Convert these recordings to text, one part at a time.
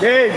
Game!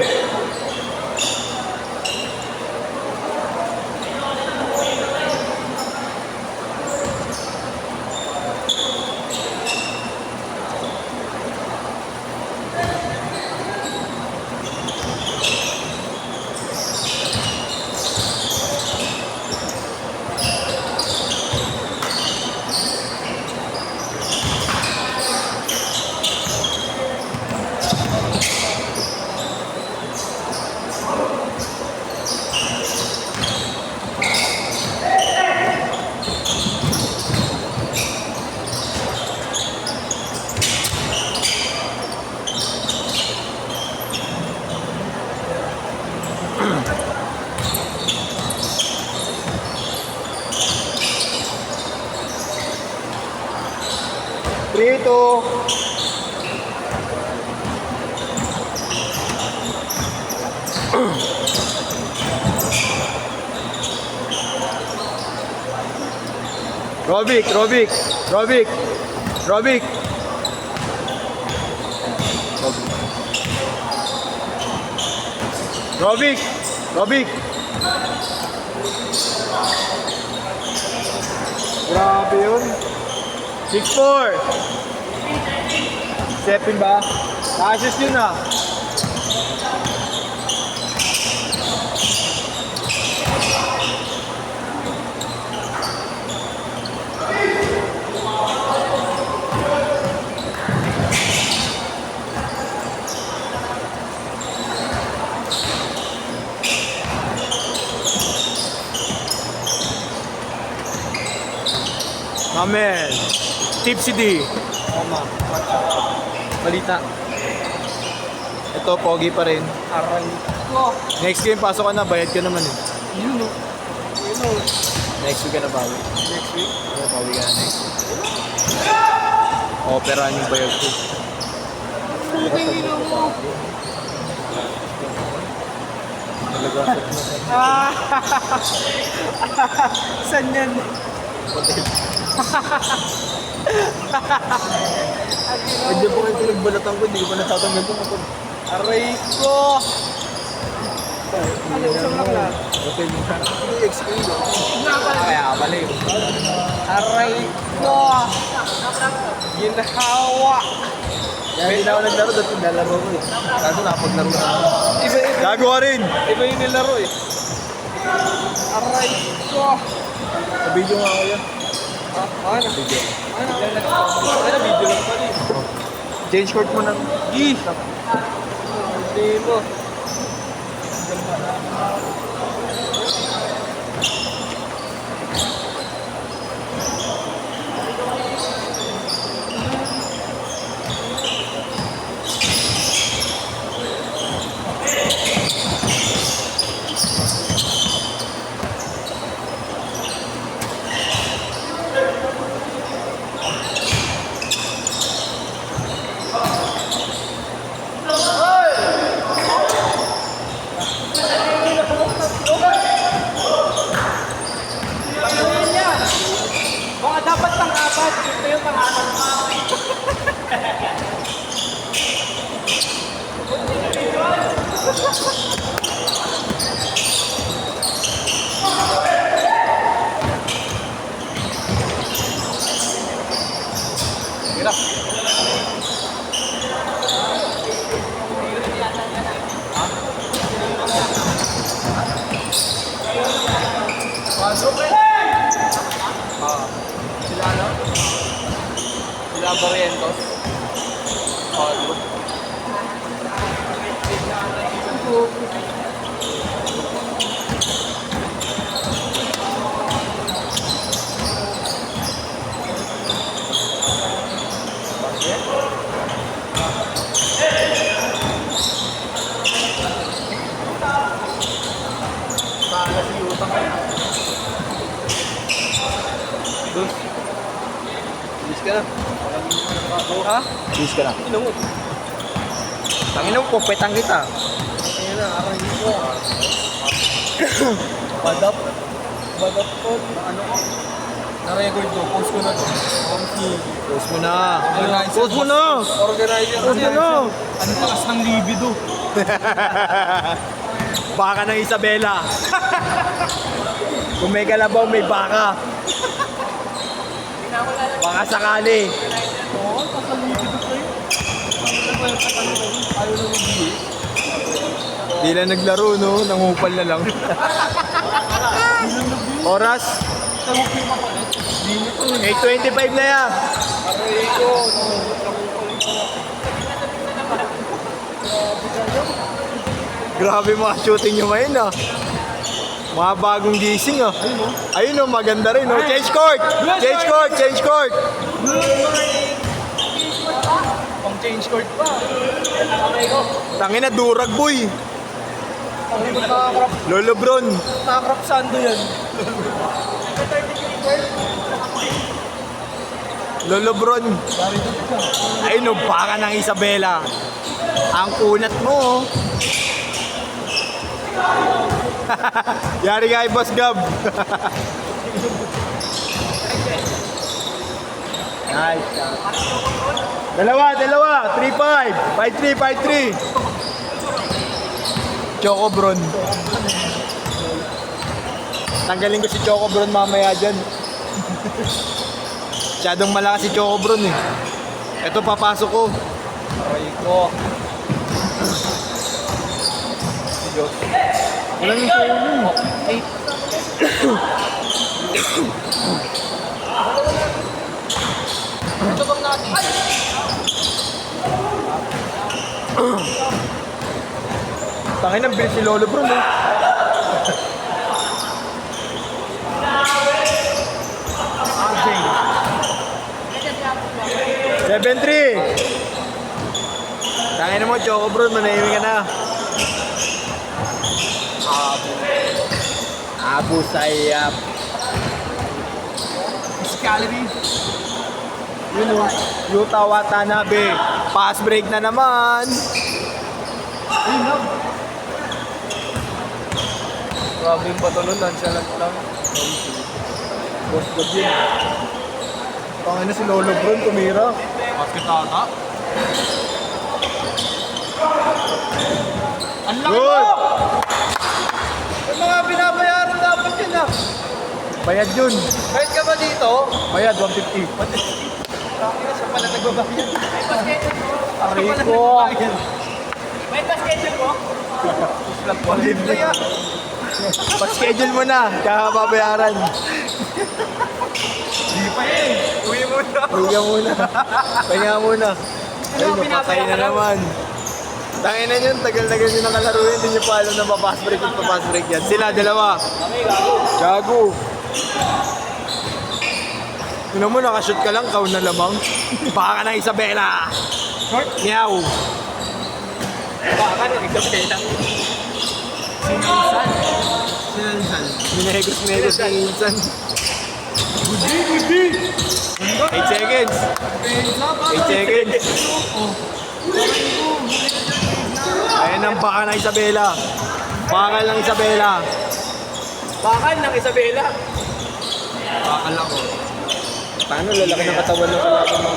Prito. Robic. Grabe yun. 6-4. Stepin ba? Na-assist yun ah. Amen. Tipsy D. Tama. Balita. Ito, pogi pa rin. Aray ko. Next game, pasok ka na. Bayad ka naman eh. Yun o. Yun o. Next week ka na bawi. Next week. Bawi ka na next week. Operahan yung bayad ko. Putang ina mo. Talaga. Ah! Saan yan? Hindi po kayo pinagbalatan ko. Hindi ko pa natatanggal ko. Aray ko! Ano, usap lang lang. Okay, hindi explain ko. Kaya balik. Aray ko! Ginhawa! Kaya hindi na ako naglaro. Dati nalaro ko eh. Kaso napaglaro na ako. Iba-iba. Gago ka rin! Iba yung nilaro eh. Aray ko! Sa video nga ako yan. Ano? Video. Ano? Ano? Video lang pala eh. Change court mo ng... Hindi mo. Baka dapat pang-apat. Ito yung pang-apat. Hirap. Pasok eh! Sila ano? Sila Barrientos. Para si Utang kaya. Dos. Bis ka na. Ha? Bis ka na. Inungod. Tangin mo, pupetang kita. Ayan na, aray ko. Badap. Badap po. Ano ko? Na-record to. Post ko na to. Post mo na. Organizer. Post mo na. Organizer. Post mo na. Ano takas ng libido? Baka ng Isabela. Kung may kalabaw, may baka. Baka sakali. Oo, takas ng libido kayo. Ayaw na mag-ibig. Di na naglaro, no? Nangupal na lang. Oras? 8:25 na yan. Aray ko. Grabe mga shooting nyo ngayon, ah. Mga bagong gising, ah. Ayun, oh, maganda rin, oh. Change court! Change court! Change court! Pang change court pa. Tangina, durag, boy. Nakakrap. Lolo Bron. Nakakrap sando yan. Lolo Bron. Ayun, oh, baka ng Isabela. Ang kunat mo, oh. Yari kay Boss Gab. Nice. Dalawa. 3-5. 5-3. Choco Bron. Tanggalin ko si Choco Bron mamaya dyan. Masyadong malakas si Choco Bron, eh. Ito, papasok ko. Aray ko. Walang yung sa'yo mo. Ito bang natin? Tangin ng bilis si Lolo Bron, eh. RJ. 7-3. Tangin mo, Choco Bron, manahimik ka na. Abu Sayyaf. Physicality. Yun o, Yuta Watanabe. Pass break na naman. Ayun lang. Grabe yung bato nun. Nonchalant lang. Boss God yun. Tangin na si Lolo Bron, tumira. Basket ata. Ang laki Good. mo! May mga binabayaran dapat yun ah. Bayad yun. Kahit ka ba dito? Bayad, 150. Bakit siya pala nagbabayad? Aray ko. May pa-schedule mo? Libre. Pa-schedule mo na, kaya babayaran. Di pa eh. Uwi mo na. Pahinga muna. Pahinga muna. Ay, napatay na naman. Tangin na yun, tagal-tagal nyo nakalaro yun. Hindi nyo pa alam na papass break at papass break yan. Sila, dalawa. Gago. Tignan mo, nakashoot ka lang, kaun na lamang. Baka na Isabela. Meow. Baka na, Isabela. Sinansan. Minegos-negos ng insan. 8 seconds. 8 seconds. Ayan ang baka ng Isabela. Bakal ng Isabela. Bakal ng Isabela. Bakal ako. Paano lalaki ng katawan ng kalaban mo?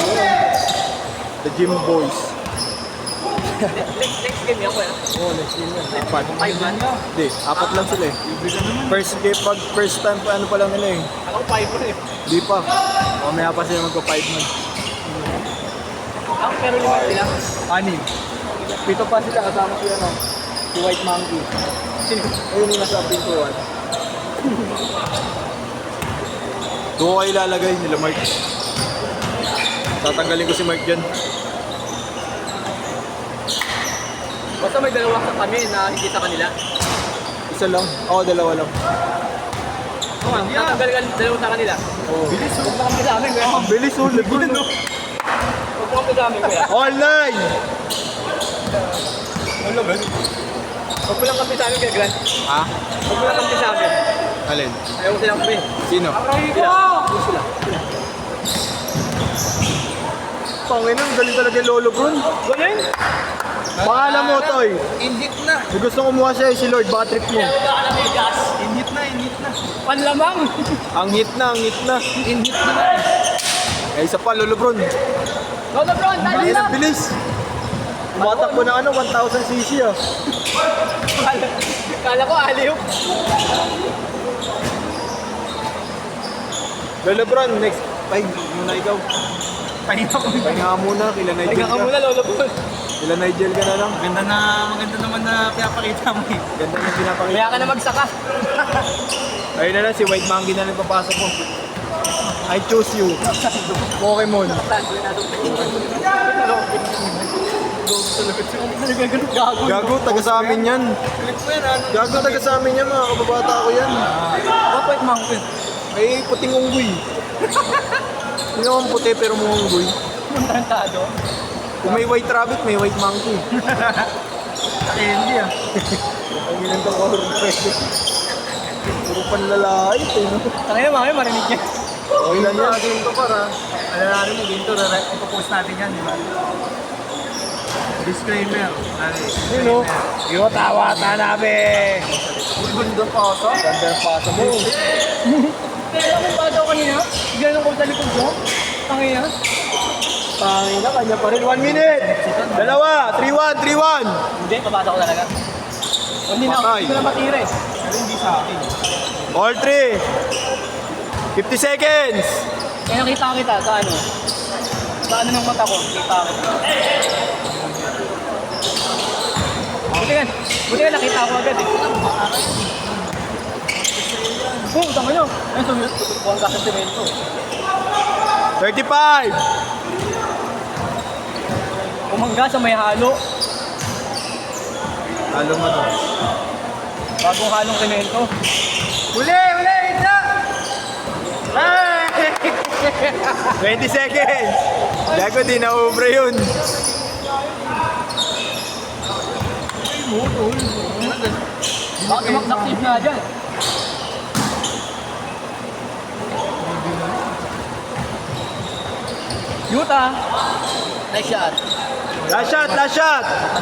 The Gym Boys. Next game yan ko yan. Oo, next game yan. Apat. Ay, man. Hindi, apat lang sila eh. First game, pag first time pa ano pa lang nila eh. Ako 5 mo eh. Di pa. Mamaya pa sila magpa-5 man. Ako pero 5 sila. 6. Pito pa sila kasama si ano, si White Monkey. Ayun yung nasa pintuan. Doon ko ilalagay nila Mark. Tatanggalin ko si Mark dyan. Basta may dalawa sa kami na hindi sa kanila. Isa lang. Oo, dalawa lang. Oo, tatanggal ka dalawa sa kanila. Oo. Bilis, huwag mo kami sa amin, kuya. Ang bilis oh, Lebron oh. Huwag mo kami sa amin, kuya. All nine! Ano ba? Huwag mo lang kami sa amin, kuya Grant. Ha? Huwag mo lang kami sa amin. Alin? Ayaw ko silang kami. Sino? Sila. Sila. Panginoon, galing talaga yung Lolo Bron. Galing! Pangalan mo, Toy. Inhit na. May gusto kumuha siya si Lord Batrip mo. Kaya wala ka na may gas. Inhit na, inhit na. Panlamang. Ang hit na, ang hit na. In-hit na na. Eh, isa pa, Lolo Bron. Lolo Bron, dali Bilis, na. bilis. Tumatakbo na 1,000 cc ah. Kala ko aliw. Lolo Bron, next 5 muna ikaw. Pahinga ko. Pahinga ka muna, kila Nigel Pahinga ka ka. muna, Lolo Bron. Kila Nigel ka na lang. Maganda naman na pinapakita mo eh. Ganda na pinapakita. Kaya ka na magsaka. Ayun na lang, si White Monkey na nagpapasok mo. I choose you. Pokemon. Gago. Gago, taga sa amin yan. Gago, taga sa amin yan, mga kababata ko yan. What white mountain? Ay, puting unggoy. Hindi naman puti pero mga unggoy. Muntantado. Kung may white rabbit, may white monkey. Hindi ah. Ang ilan to ko. Puro panlalait eh. No? Tangina mga marinig niya. Okay lang yan. Game to para. Alalahanin mo game to. Ipopost natin yan, di ba? Disclaimer. Yun no? Yung tawata namin. Ganda pa ako. Ganda ng pasa mo. Pero kung bago kanina, ganun ko sa likod ko. Tangina. Pangin na, kanya pa rin. 1 minute. Dalawa. 3-1, 3-1. Hindi, pabasa ko talaga. Hindi na, Patay. hindi ko na matira eh. Pero hindi sa akin. All 3. 50 seconds. Kaya nakita kita sa ano. Sa ano ng mata ko, kita kita. Buti nga nakita ko agad eh. Oh, tama nyo. Ayun, sumunod. Buwan ka sa semento. 35. Umangga sa may halo. Halo mo to. Bagong halong semento. Uli! Ito! 20 seconds. Gago, di na ubre yun. Bakit mag-active na dyan? Yuta! Nice shot. Last shot, last shot.